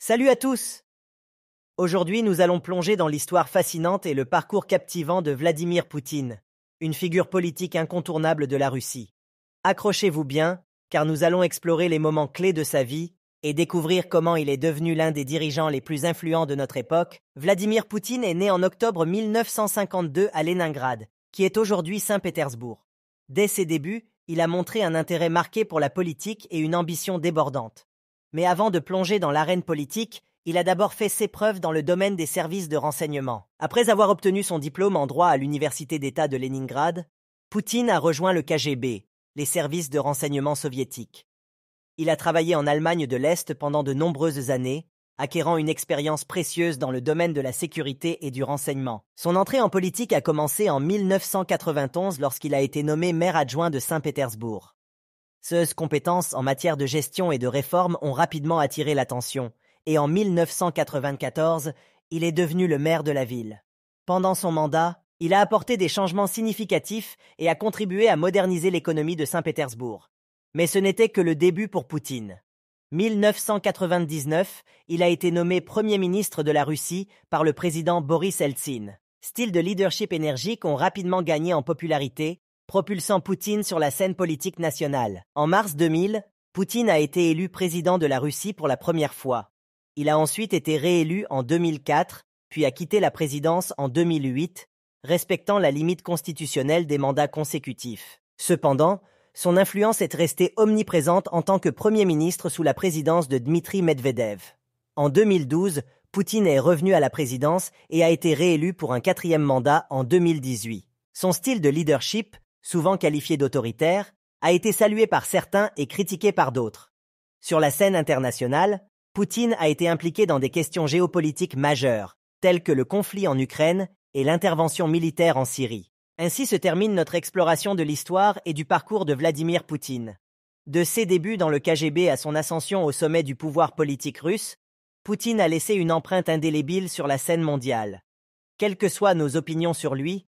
Salut à tous! Aujourd'hui, nous allons plonger dans l'histoire fascinante et le parcours captivant de Vladimir Poutine, une figure politique incontournable de la Russie. Accrochez-vous bien, car nous allons explorer les moments clés de sa vie et découvrir comment il est devenu l'un des dirigeants les plus influents de notre époque. Vladimir Poutine est né en octobre 1952 à Leningrad, qui est aujourd'hui Saint-Pétersbourg. Dès ses débuts, il a montré un intérêt marqué pour la politique et une ambition débordante. Mais avant de plonger dans l'arène politique, il a d'abord fait ses preuves dans le domaine des services de renseignement. Après avoir obtenu son diplôme en droit à l'Université d'État de Leningrad, Poutine a rejoint le KGB, les services de renseignement soviétiques. Il a travaillé en Allemagne de l'Est pendant de nombreuses années, acquérant une expérience précieuse dans le domaine de la sécurité et du renseignement. Son entrée en politique a commencé en 1991 lorsqu'il a été nommé maire adjoint de Saint-Pétersbourg. Ses compétences en matière de gestion et de réforme ont rapidement attiré l'attention, et en 1994, il est devenu le maire de la ville. Pendant son mandat, il a apporté des changements significatifs et a contribué à moderniser l'économie de Saint-Pétersbourg. Mais ce n'était que le début pour Poutine. 1999, il a été nommé Premier ministre de la Russie par le président Boris Eltsine. Styles de leadership énergiques ont rapidement gagné en popularité, propulsant Poutine sur la scène politique nationale. En mars 2000, Poutine a été élu président de la Russie pour la première fois. Il a ensuite été réélu en 2004, puis a quitté la présidence en 2008, respectant la limite constitutionnelle des mandats consécutifs. Cependant, son influence est restée omniprésente en tant que Premier ministre sous la présidence de Dmitri Medvedev. En 2012, Poutine est revenu à la présidence et a été réélu pour un 4e mandat en 2018. Son style de leadership, souvent qualifié d'autoritaire, a été salué par certains et critiqué par d'autres. Sur la scène internationale, Poutine a été impliqué dans des questions géopolitiques majeures, telles que le conflit en Ukraine et l'intervention militaire en Syrie. Ainsi se termine notre exploration de l'histoire et du parcours de Vladimir Poutine. De ses débuts dans le KGB à son ascension au sommet du pouvoir politique russe, Poutine a laissé une empreinte indélébile sur la scène mondiale. Quelles que soient nos opinions sur lui,